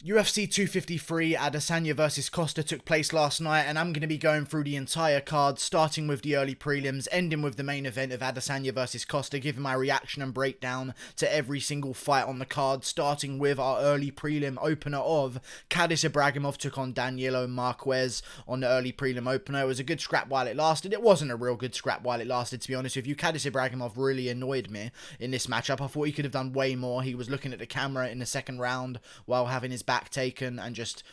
UFC 253 Adesanya versus Costa took place last night, and I'm going to be going through the entire card, starting with the early prelims, ending with the main event of Adesanya versus Costa, giving my reaction and breakdown to every single fight on the card, starting with our early prelim opener of Khadis Ibragimov took on Danilo Marquez on the early prelim opener. It was a good scrap while it lasted. It wasn't a real good scrap while it lasted, to be honest with you. Khadis Ibragimov really annoyed me in this matchup. I thought he could have done way more. He was looking at the camera in the second round while having his back taken and just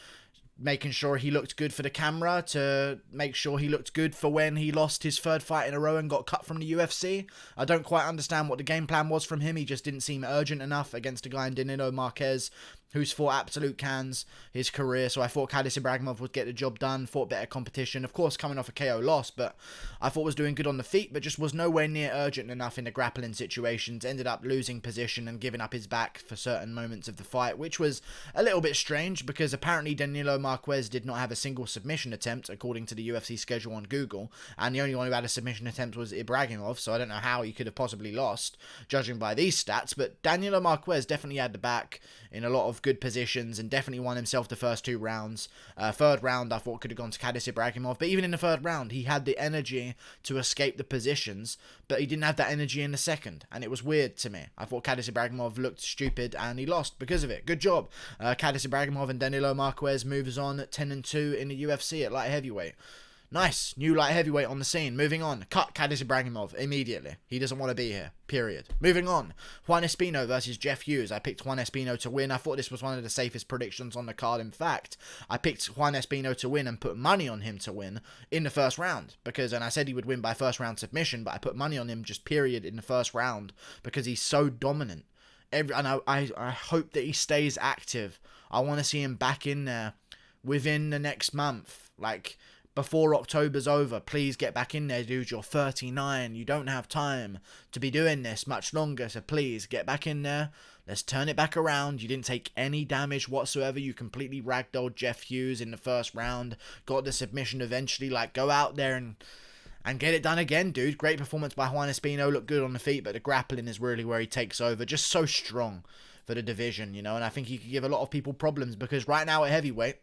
making sure he looked good for the camera to make sure he looked good for when he lost his third fight in a row and got cut from the UFC. I don't quite understand what the game plan was from him. He just didn't seem urgent enough against a guy in Danilo Marquez who's fought absolute cans his career. So I thought Khadis Ibragimov would get the job done, fought better competition. Of course, coming off a KO loss, but I thought was doing good on the feet, but just was nowhere near urgent enough in the grappling situations. Ended up losing position and giving up his back for certain moments of the fight, which was a little bit strange because apparently Danilo Marquez did not have a single submission attempt, according to the UFC schedule on Google, and the only one who had a submission attempt was Ibragimov, so I don't know how he could have possibly lost, judging by these stats, but Danilo Marquez definitely had the back in a lot of good positions and definitely won himself the first two rounds. Third round I thought could have gone to Khadis Ibragimov, but even in the third round he had the energy to escape the positions, but he didn't have that energy in the second, and it was weird to me. I thought Khadis Ibragimov looked stupid and he lost because of it. Good job. Khadis Ibragimov and Danilo Marquez moves on at 10-2 in the UFC at light heavyweight. Nice. New light heavyweight on the scene. Moving on. Cut Khadis Ibragimov immediately. He doesn't want to be here. Period. Moving on. Juan Espino versus Jeff Hughes. I picked Juan Espino to win. I thought this was one of the safest predictions on the card. In fact, I picked Juan Espino to win and put money on him to win in the first round. And I said he would win by first round submission, but I put money on him just period in the first round because he's so dominant. I hope that he stays active. I want to see him back in there within the next month. Like, before October's over, please get back in there, dude. You're 39. You don't have time to be doing this much longer, so please get back in there. Let's turn it back around. You didn't take any damage whatsoever. You completely ragdolled Jeff Hughes in the first round. Got the submission eventually. Like, go out there and get it done again, dude. Great performance by Juan Espino. Looked good on the feet, but the grappling is really where he takes over. Just so strong for the division, you know, and I think he could give a lot of people problems because right now at heavyweight,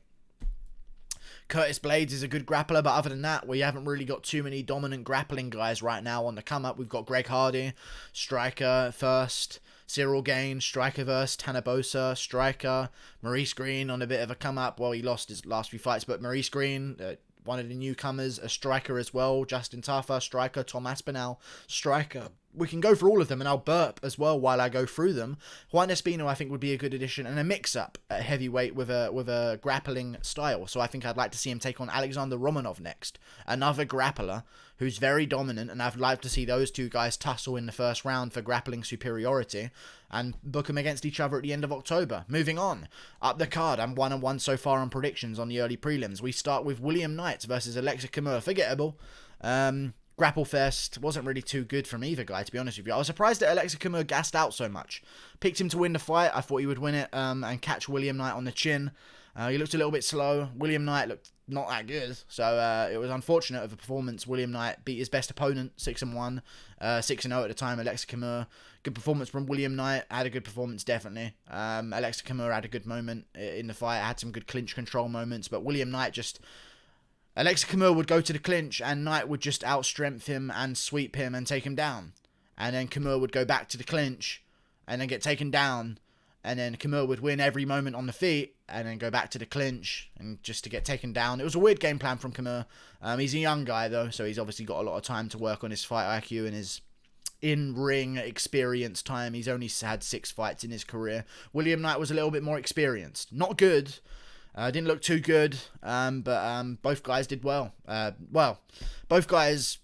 Curtis Blades is a good grappler, but other than that, we haven't really got too many dominant grappling guys right now on the come-up. We've got Greg Hardy, striker first, Cyril Gain, striker versus Tanabosa, striker, Maurice Green on a bit of a come-up. Well, he lost his last few fights, but Maurice Green, one of the newcomers, a striker as well. Justin Tafa, striker. Tom Aspinall, striker. We can go through all of them, and I'll burp as well while I go through them. Juan Espino, I think, would be a good addition and a mix-up at heavyweight with a grappling style. So I think I'd like to see him take on Alexander Romanov next, another grappler who's very dominant, and I'd like to see those two guys tussle in the first round for grappling superiority and book them against each other at the end of October. Moving on, up the card, I'm 1-1 so far on predictions on the early prelims. We start with William Knight versus Alexa Kimura. Forgettable. Grapplefest wasn't really too good from either guy, to be honest with you. I was surprised that Alexa Kimura gassed out so much. Picked him to win the fight. I thought he would win it and catch William Knight on the chin. He looked a little bit slow. William Knight looked not that good, so it was unfortunate of a performance. William Knight beat his best opponent, 6-1, 6-0 at the time, Alexa Kimura. Good performance from William Knight. Had a good performance, definitely. Alexa Kimura had a good moment in the fight. Had some good clinch control moments, but William Knight just... Alexa Kimura would go to the clinch and Knight would just outstrength him and sweep him and take him down. And then Kimura would go back to the clinch and then get taken down. And then Kimura would win every moment on the feet and then go back to the clinch and just to get taken down. It was a weird game plan from Kimura. He's a young guy though, so he's obviously got a lot of time to work on his fight IQ and his in-ring experience time. He's only had 6 fights in his career. William Knight was a little bit more experienced. Not good. Didn't look too good, but both guys did well. Both guys,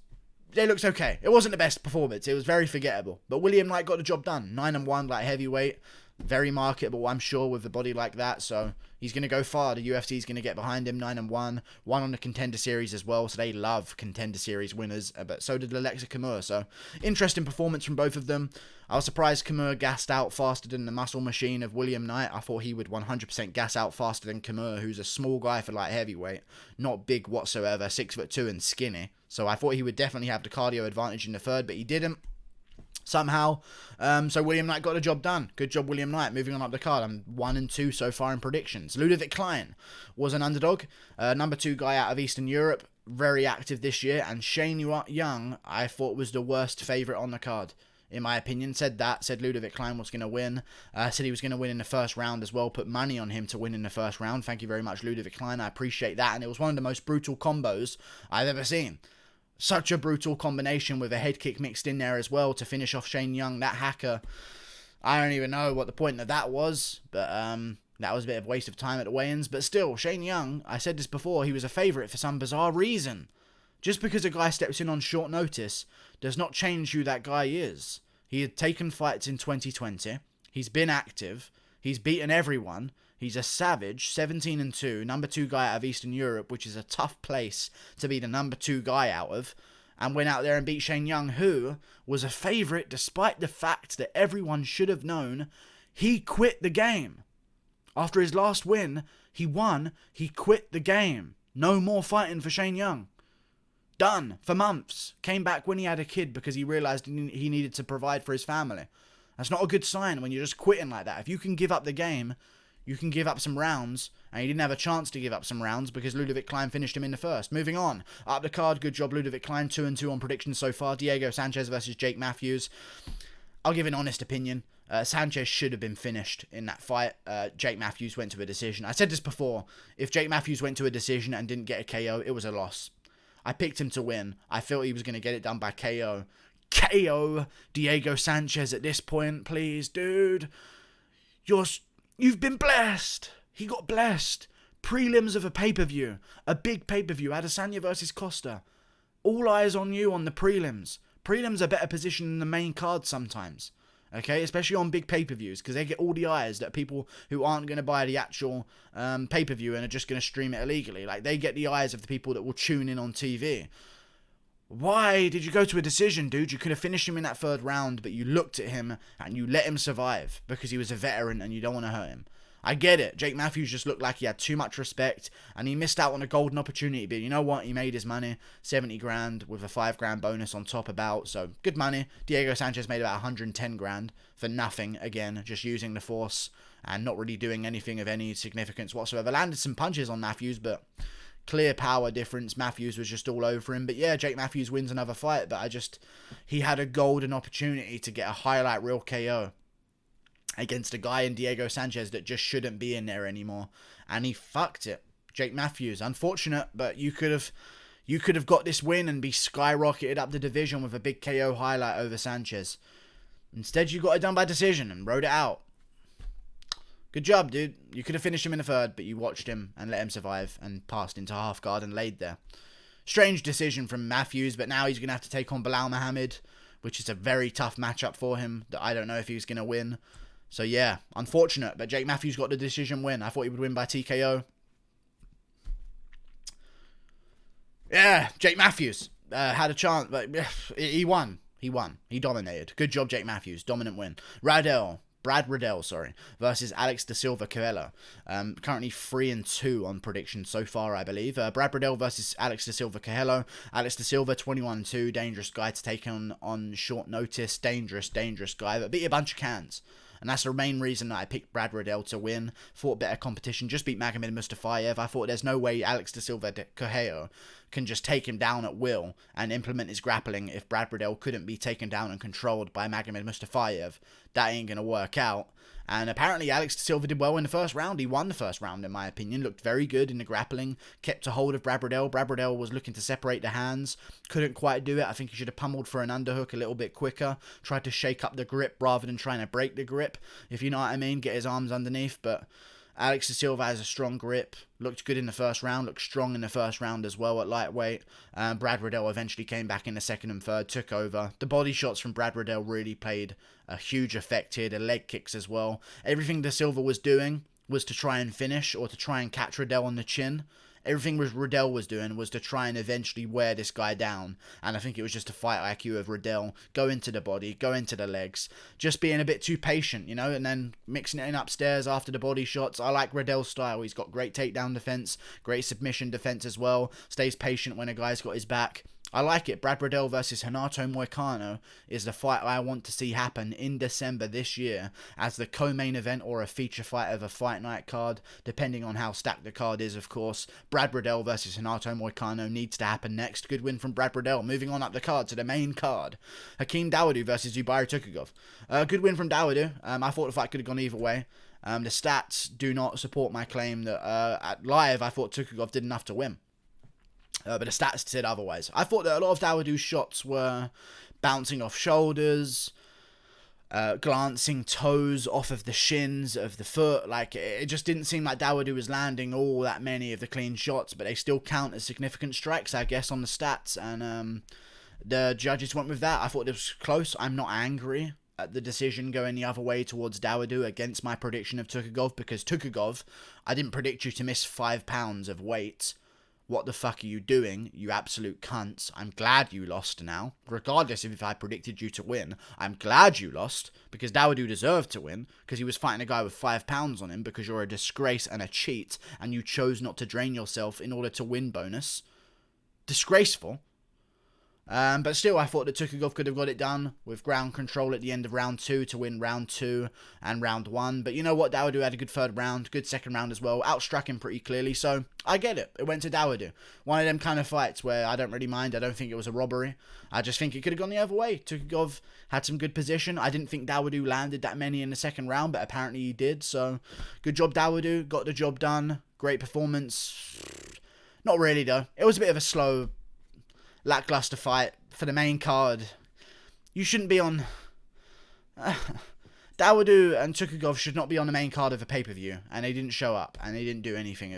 they looked okay. It wasn't the best performance. It was very forgettable. But William Knight got the job done. 9-1, like heavyweight. Very marketable, I'm sure, with a body like that. So he's going to go far. The UFC's going to get behind him. 9-1. One on the Contender Series as well. So they love Contender Series winners. But so did Alexa Kimura. So interesting performance from both of them. I was surprised Kimura gassed out faster than the muscle machine of William Knight. I thought he would 100% gas out faster than Kimura, who's a small guy for light heavyweight. Not big whatsoever. 6'2" and skinny. So I thought he would definitely have the cardio advantage in the third, but he didn't. somehow. So William Knight got the job done. Good job, William Knight. Moving on up the card, I'm 1 and 2 so far in predictions. Ludovic Klein was an underdog, number 2 guy out of Eastern Europe, very active this year. And Shane Young, I thought was the worst favourite on the card, in my opinion. Said Ludovic Klein was going to win. Said he was going to win in the first round as well. Put money on him to win in the first round. Thank you very much, Ludovic Klein. I appreciate that. And it was one of the most brutal combos I've ever seen. Such a brutal combination with a head kick mixed in there as well to finish off Shane Young. That hacker, I don't even know what the point of that was, but that was a bit of a waste of time at the weigh-ins. But still, Shane Young, I said this before, he was a favourite for some bizarre reason. Just because a guy steps in on short notice does not change who that guy is. He had taken fights in 2020. He's been active. He's beaten everyone. He's a savage, 17 and 2, number 2 guy out of Eastern Europe, which is a tough place to be the number 2 guy out of, and went out there and beat Shane Young, who was a favourite despite the fact that everyone should have known he quit the game. After his last win, he won, he quit the game. No more fighting for Shane Young. Done for months. Came back when he had a kid because he realised he needed to provide for his family. That's not a good sign when you're just quitting like that. If you can give up the game, you can give up some rounds, and he didn't have a chance to give up some rounds because Ludovic Klein finished him in the first. Moving on, up the card, good job Ludovic Klein, 2 and 2 on predictions so far. Diego Sanchez versus Jake Matthews. I'll give an honest opinion. Sanchez should have been finished in that fight. Jake Matthews went to a decision. I said this before. If Jake Matthews went to a decision and didn't get a KO, it was a loss. I picked him to win. I felt he was going to get it done by KO. KO Diego Sanchez at this point, please, dude. You've been blessed. He got blessed. Prelims of a pay-per-view. A big pay-per-view. Adesanya versus Costa. All eyes on you on the prelims. Prelims are better positioned than the main card sometimes. Okay? Especially on big pay-per-views. Because they get all the eyes that people who aren't going to buy the actual pay-per-view and are just going to stream it illegally. Like, they get the eyes of the people that will tune in on TV. Why did you go to a decision, dude? You could have finished him in that third round, but you looked at him and you let him survive because he was a veteran and you don't want to hurt him. I get it. Jake Matthews just looked like he had too much respect and he missed out on a golden opportunity. But you know what? He made his money. 70 grand with a 5 grand bonus on top about. So good money. Diego Sanchez made about 110 grand for nothing. Again, just using the force and not really doing anything of any significance whatsoever. Landed some punches on Matthews, but clear power difference. Matthews was just all over him. But yeah, Jake Matthews wins another fight. But he had a golden opportunity to get a highlight reel KO against a guy in Diego Sanchez that just shouldn't be in there anymore. And he fucked it. Jake Matthews, unfortunate, but you could have got this win and be skyrocketed up the division with a big KO highlight over Sanchez. Instead, you got it done by decision and rode it out. Good job, dude. You could have finished him in the third, but you watched him and let him survive and passed into half guard and laid there. Strange decision from Matthews, but now he's going to have to take on Bilal Muhammad, which is a very tough matchup for him that I don't know if he's going to win. So yeah, unfortunate, but Jake Matthews got the decision win. I thought he would win by TKO. Yeah, Jake Matthews had a chance, but he won. He dominated. Good job, Jake Matthews. Dominant win. Brad Bradel, versus Alex da Silva Cajello. Currently 3 and 2 on predictions so far, I believe. Brad Bradel versus Alex da Silva Cajello. Alex da Silva, 21-2. Dangerous guy to take on short notice. Dangerous guy, but beat a bunch of cans. And that's the main reason that I picked Brad Bradel to win. Fought better competition. Just beat Magomed Mustafayev. I thought there's no way Alex da Silva Cajello can just take him down at will and implement his grappling if Brad Bradel couldn't be taken down and controlled by Magomed Mustafayev. That ain't going to work out. And apparently Alex da Silva did well in the first round. He won the first round, in my opinion. Looked very good in the grappling. Kept a hold of Brad Bradel. Brad Bradel was looking to separate the hands. Couldn't quite do it. I think he should have pummeled for an underhook a little bit quicker. Tried to shake up the grip rather than trying to break the grip, if you know what I mean. Get his arms underneath. But Alex da Silva has a strong grip. Looked good in the first round. Looked strong in the first round as well at lightweight. Brad Bradel eventually came back in the second and third. Took over. The body shots from Brad Bradel really played a huge effect here. The leg kicks as well. Everything da Silva was doing was to try and finish or to try and catch Bradel on the chin. Everything Bradel was doing was to try and eventually wear this guy down. And I think it was just a fight IQ of Bradel. Go into the body, go into the legs. Just being a bit too patient, you know, and then mixing it in upstairs after the body shots. I like Bradel's style. He's got great takedown defense, great submission defense as well. Stays patient when a guy's got his back. I like it. Bradel versus Renato Moicano is the fight I want to see happen in December this year as the co-main event or a feature fight of a fight night card, depending on how stacked the card is, of course. Bradel versus Renato Moicano needs to happen next. Good win from Bradel. Moving on up the card to the main card. Hakeem Dowdy versus Yubari Tukhugov. Good win from Dawodu. I thought the fight could have gone either way. The stats do not support my claim that at live I thought Tukhugov did enough to win. But the stats said otherwise. I thought that a lot of Dawodu's shots were bouncing off shoulders, glancing toes off of the shins of the foot. Like, it just didn't seem like Dawodu was landing all that many of the clean shots, but they still count as significant strikes, I guess, on the stats. And the judges went with that. I thought it was close. I'm not angry at the decision going the other way towards Dawodu against my prediction of Tukhugov, because Tukhugov, I didn't predict you to miss 5 pounds of weight. What the fuck are you doing, you absolute cunts? I'm glad you lost now. Regardless of if I predicted you to win, I'm glad you lost, because Dawodu deserved to win, because he was fighting a guy with 5 pounds on him, because you're a disgrace and a cheat, and you chose not to drain yourself in order to win bonus. Disgraceful. But still, I thought that Tukhugov could have got it done with ground control at the end of round 2 to win round 2 and round 1. But you know what? Dawodu had a good third round, good second round as well. Outstruck him pretty clearly, so I get it. It went to Dawodu. One of them kind of fights where I don't really mind. I don't think it was a robbery. I just think it could have gone the other way. Tukhugov had some good position. I didn't think Dawodu landed that many in the second round, but apparently he did. So good job, Dawodu. Got the job done. Great performance. Not really, though. It was a bit of a slow, lackluster fight for the main card. You shouldn't be on... Dawodu and Tukhugov should not be on the main card of a pay-per-view, and they didn't show up, and they didn't do anything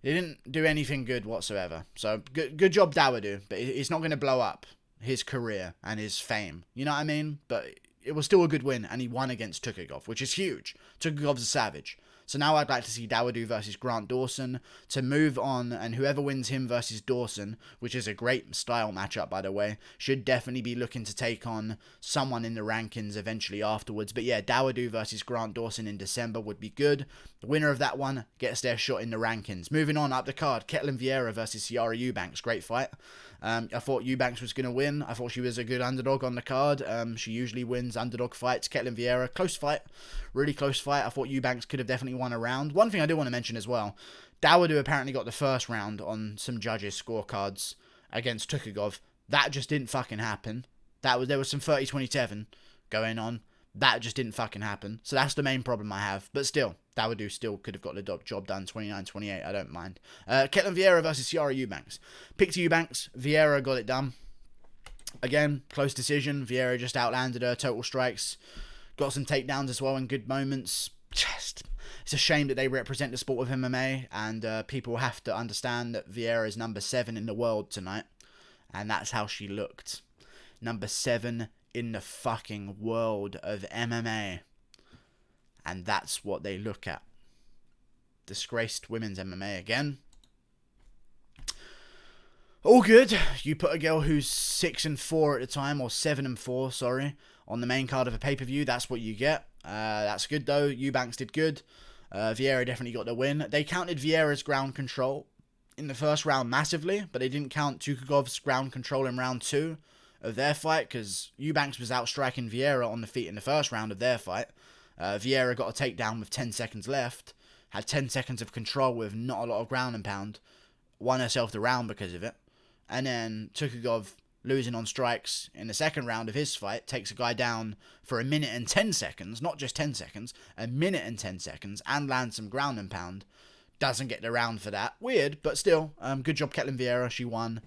they didn't do anything good whatsoever. So good job, Dawodu, but it's not going to blow up his career and his fame. You know what I mean? But it was still a good win, and he won against Tukhugov, which is huge. Tukhugov's a savage. So now I'd like to see Dawodu versus Grant Dawson to move on, and whoever wins him versus Dawson, which is a great style matchup, by the way, should definitely be looking to take on someone in the rankings eventually afterwards. But yeah, Dawodu versus Grant Dawson in December would be good. The winner of that one gets their shot in the rankings. Moving on up the card, Vieira versus Ciara Eubanks. Great fight. I thought Eubanks was going to win. I thought she was a good underdog on the card. She usually wins underdog fights. Vieira, close fight. Really close fight. I thought Eubanks could have definitely won a round. One thing I do want to mention as well, Dawodu apparently got the first round on some judges' scorecards against Tukhugov. That just didn't fucking happen. There was some 30-27 going on. That just didn't fucking happen. So that's the main problem I have. But still, Dawodu still could have got the job done. 29-28, I don't mind. Vieira versus Ciara Eubanks. Picked Eubanks. Vieira got it done. Again, close decision. Vieira just outlanded her. Total strikes. Got some takedowns as well in good moments. It's a shame that they represent the sport of MMA. And people have to understand that Vieira is number 7 in the world tonight. And that's how she looked. Number 7 in the fucking world of MMA. And that's what they look at. Disgraced women's MMA again. All good. You put a girl who's 6-4 at the time, or 7-4, sorry, on the main card of a pay-per-view. That's what you get. That's good though. Eubanks did good. Vieira definitely got the win. They counted Vieira's ground control in the first round massively, but they didn't count Tukhugov's ground control in round 2 of their fight, because Eubanks was outstriking Vieira on the feet in the first round of their fight. Vieira got a takedown with 10 seconds left, had 10 seconds of control with not a lot of ground and pound, won herself the round because of it. And then Tukhugov, losing on strikes in the second round of his fight, takes a guy down for 1 minute and 10 seconds, not just 10 seconds, 1 minute and 10 seconds, and lands some ground and pound. Doesn't get the round for that. Weird, but still, good job Vieira, she won.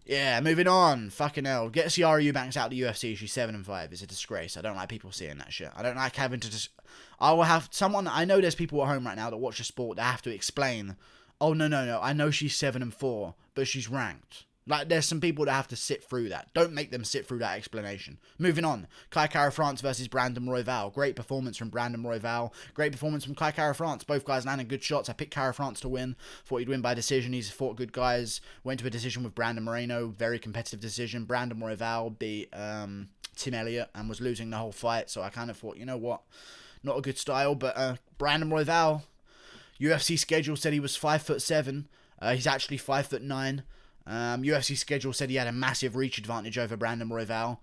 Yeah, moving on. Fucking hell. Get Ciara Eubanks out of the UFC. She's 7-5. It's a disgrace. I don't like people seeing that shit. I don't like having to I will have someone... I know there's people at home right now that watch the sport that have to explain, oh, no. I know she's 7-4, but she's ranked. Like, there's some people that have to sit through that. Don't make them sit through that explanation. Moving on. Kai Kara-France versus Brandon Roy Val. Great performance from Brandon Roy Val. Great performance from Kai Kara-France. Both guys landing good shots. I picked Kara-France to win. Thought he'd win by decision. He's fought good guys. Went to a decision with Brandon Moreno. Very competitive decision. Brandon Roy Val beat Tim Elliott and was losing the whole fight. So I kind of thought, you know what? Not a good style. But Brandon Roy Val, UFC schedule said he was 5'7". He's actually 5'9". UFC schedule said he had a massive reach advantage over Brandon Roy Val.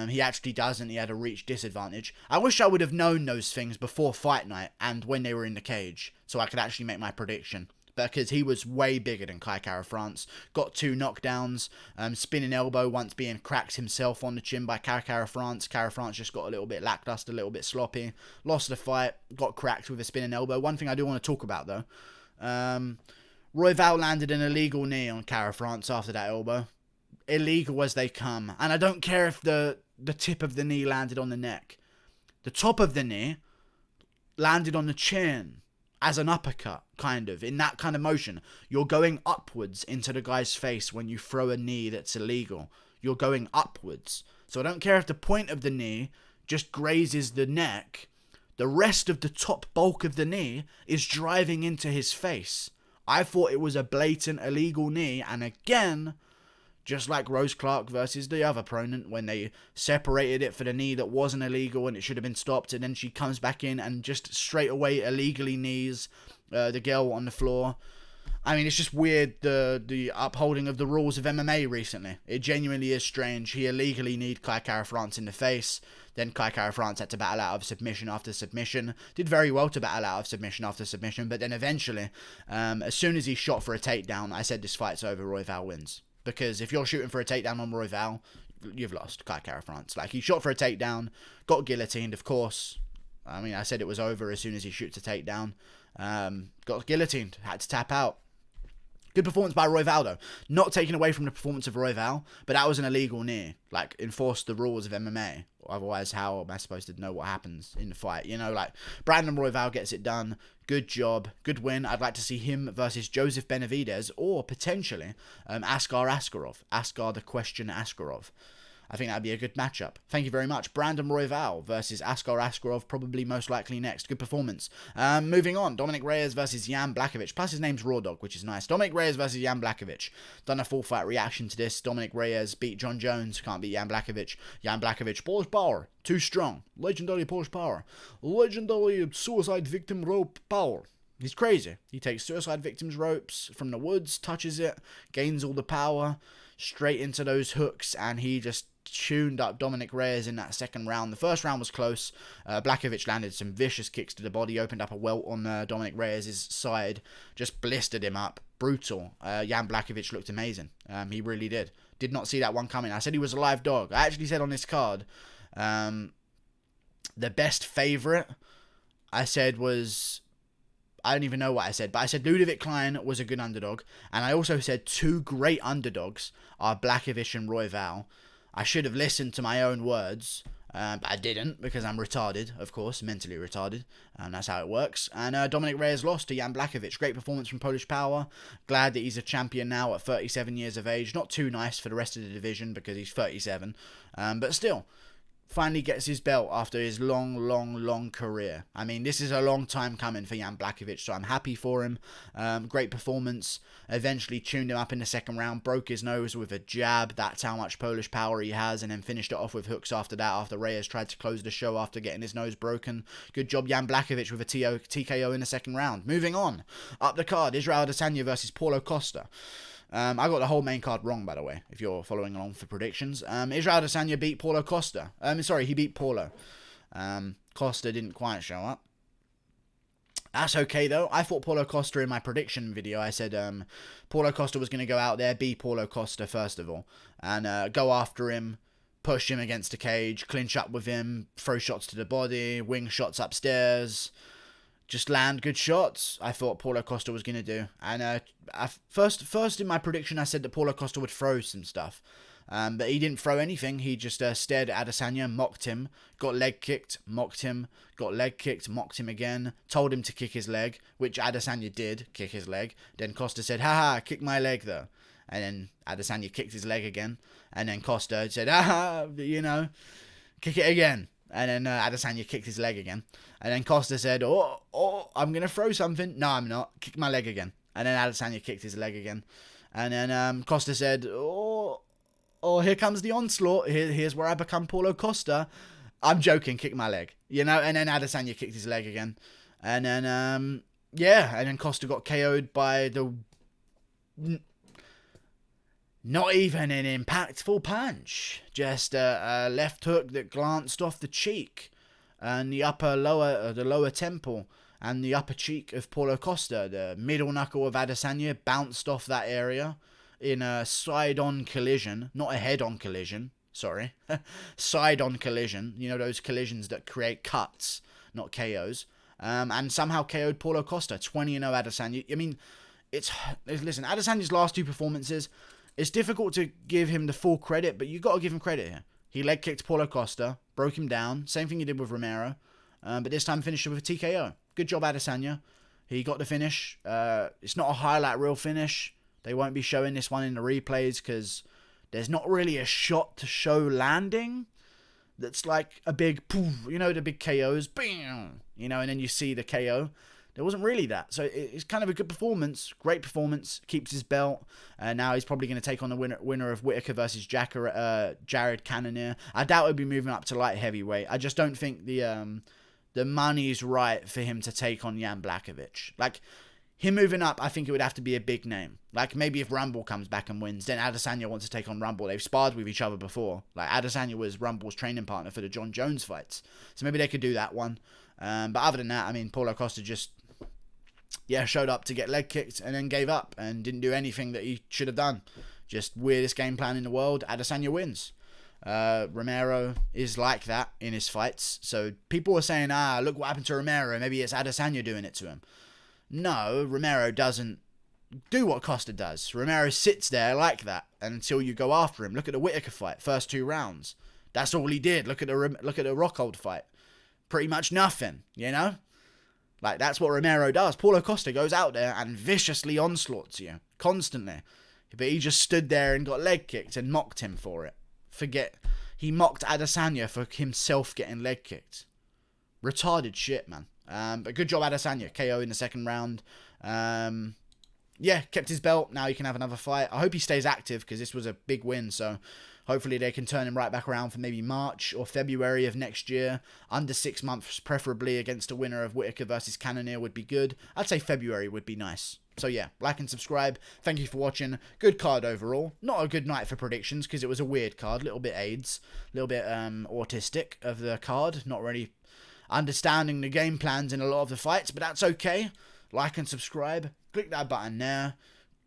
He actually doesn't. He had a reach disadvantage. I wish I would have known those things before fight night and when they were in the cage, so I could actually make my prediction. Because he was way bigger than Kara France. Got 2 knockdowns. Spinning elbow once being cracked himself on the chin by Kara France. Kara France just got a little bit lackluster, a little bit sloppy. Lost the fight. Got cracked with a spinning elbow. One thing I do want to talk about though. Roy Val landed an illegal knee on Kara France after that elbow. Illegal as they come. And I don't care if the tip of the knee landed on the neck. The top of the knee landed on the chin. As an uppercut, kind of, in that kind of motion. You're going upwards into the guy's face when you throw a knee that's illegal. You're going upwards. So I don't care if the point of the knee just grazes the neck. The rest of the top bulk of the knee is driving into his face. I thought it was a blatant illegal knee, and again, just like Rose Clark versus the other opponent, when they separated it for the knee that wasn't illegal and it should have been stopped, and then she comes back in and just straight away illegally knees the girl on the floor. I mean, it's just weird, the upholding of the rules of MMA recently. It genuinely is strange. He illegally kneed Kara France in the face. Then Kara France had to battle out of submission after submission. Did very well to battle out of submission after submission, but then eventually, as soon as he shot for a takedown, I said this fight's over, Roy Val wins. Because if you're shooting for a takedown on Roy Val, you've lost Kara France. Like, he shot for a takedown, got guillotined, of course. I mean, I said it was over as soon as he shoots a takedown. Got guillotined, had to tap out. Good performance by Roy Val, though. Not taking away from the performance of Roy Val, but that was an illegal knee. Like, enforced the rules of MMA. Otherwise, how am I supposed to know what happens in the fight? You know, like, Brandon Roy Val gets it done. Good job. Good win. I'd like to see him versus Joseph Benavidez, or potentially Askar Askarov. Askar the Question Askarov. I think that'd be a good matchup. Thank you very much. Brandon Roy Val versus Askar Askarov, probably most likely next. Good performance. Moving on, Dominic Reyes versus Jan Blachowicz. Plus his name's Raw Dog, which is nice. Dominic Reyes versus Jan Blachowicz. Done a full fight reaction to this. Dominic Reyes beat John Jones. Can't beat Jan Blachowicz. Jan Blachowicz, Polish power. Too strong. Legendary Polish power. Legendary suicide victim rope power. He's crazy. He takes suicide victims' ropes from the woods, touches it, gains all the power, straight into those hooks, and he just tuned up Dominic Reyes in that second round. The first round was close. Blachowicz landed some vicious kicks to the body, opened up a welt on Dominic Reyes' side, just blistered him up. Brutal. Jan Blachowicz looked amazing. He really did. Did not see that one coming. I said he was a live dog. I actually said on this card, the best favourite I said was... I don't even know what I said, but I said Ludovic Klein was a good underdog, and I also said 2 great underdogs are Blachowicz and Roy Val. I should have listened to my own words, but I didn't, because I'm retarded, of course, mentally retarded, and that's how it works. And Dominic Reyes lost to Jan Blachowicz. Great performance from Polish Power. Glad that he's a champion now at 37 years of age. Not too nice for the rest of the division, because he's 37, but still. Finally gets his belt after his long career. I mean, this is a long time coming for Jan Blachowicz, so I'm happy for him. Great performance. Eventually tuned him up in the second round, broke his nose with a jab. That's how much Polish power he has, and then finished it off with hooks after that, after Reyes tried to close the show after getting his nose broken. Good job, Jan Blachowicz, with a TKO in the second round. Moving on. Up the card, Israel Adesanya versus Paulo Costa. I got the whole main card wrong, by the way, if you're following along for predictions. Israel Adesanya beat Paulo Costa. He beat Paulo. Costa didn't quite show up. That's okay, though. I thought Paulo Costa in my prediction video. I said Paulo Costa was going to go out there, be Paulo Costa, first of all, and go after him, push him against the cage, clinch up with him, throw shots to the body, wing shots upstairs, just land good shots. I thought Paulo Costa was going to do. And first in my prediction, I said that Paulo Costa would throw some stuff. But he didn't throw anything. He just stared at Adesanya, mocked him, got leg kicked, mocked him, got leg kicked, mocked him again, told him to kick his leg, which Adesanya did, kick his leg. Then Costa said, haha, kick my leg though. And then Adesanya kicked his leg again. And then Costa said, haha, kick it again. And then Adesanya kicked his leg again. And then Costa said, oh, I'm going to throw something. No, I'm not. Kick my leg again. And then Adesanya kicked his leg again. And then Costa said, oh, here comes the onslaught. Here's where I become Paulo Costa. I'm joking, kick my leg. And then Adesanya kicked his leg again. And then, and then Costa got KO'd by the Not even an impactful punch. Just a left hook that glanced off the cheek and the lower temple and the upper cheek of Paulo Costa. The middle knuckle of Adesanya bounced off that area in a side-on collision, not a head-on collision. Sorry, side-on collision. You know, those collisions that create cuts, not KOs. And somehow KO'd Paulo Costa. 20-0 Adesanya. I mean, listen, Adesanya's last 2 performances, it's difficult to give him the full credit, but you got to give him credit here. He leg kicked Paulo Costa, broke him down. Same thing he did with Romero, but this time finished with a TKO. Good job, Adesanya. He got the finish. It's not a highlight reel finish. They won't be showing this one in the replays because there's not really a shot to show landing that's like a big poof, you know, the big KOs, bam, you know, and then you see the KO. There wasn't really that. So it's kind of a good performance. Great performance. Keeps his belt. Now he's probably going to take on the winner of Whittaker versus Jared Cannonier. I doubt he'll be moving up to light heavyweight. I just don't think the money's right for him to take on Jan Blachowicz. Like, him moving up, I think it would have to be a big name. Like, maybe if Rumble comes back and wins, then Adesanya wants to take on Rumble. They've sparred with each other before. Like, Adesanya was Rumble's training partner for the John Jones fights. So maybe they could do that one. But other than that, I mean, Paulo Costa just, showed up to get leg kicked and then gave up and didn't do anything that he should have done. Just weirdest game plan in the world. Adesanya wins. Romero is like that in his fights. So people were saying, look what happened to Romero. Maybe it's Adesanya doing it to him. No, Romero doesn't do what Costa does. Romero sits there like that until you go after him. Look at the Whittaker fight, first 2 rounds. That's all he did. Look at the Rockhold fight. Pretty much nothing, you know? Like, that's what Romero does. Paulo Costa goes out there and viciously onslaughts you, constantly. But he just stood there and got leg kicked and mocked him for it. He mocked Adesanya for himself getting leg kicked. Retarded shit, man. But good job, Adesanya. KO in the 2nd round. Kept his belt. Now he can have another fight. I hope he stays active because this was a big win. So hopefully they can turn him right back around for maybe March or February of next year. Under 6 months, preferably against a winner of Whittaker versus Cannonier would be good. I'd say February would be nice. So yeah, like and subscribe. Thank you for watching. Good card overall. Not a good night for predictions because it was a weird card. A little bit AIDS. A little bit autistic of the card. Not really understanding the game plans in a lot of the fights, but that's okay. Like and subscribe. Click that button there.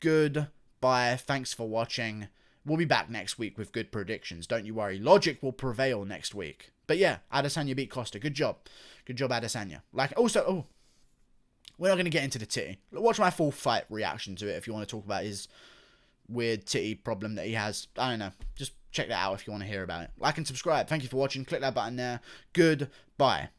Goodbye. Thanks for watching. We'll be back next week with good predictions. Don't you worry. Logic will prevail next week. But yeah, Adesanya beat Costa. Good job. Good job, Adesanya. We're not going to get into the titty. Watch my full fight reaction to it if you want to talk about his weird titty problem that he has. I don't know. Just check that out if you want to hear about it. Like and subscribe. Thank you for watching. Click that button there. Goodbye.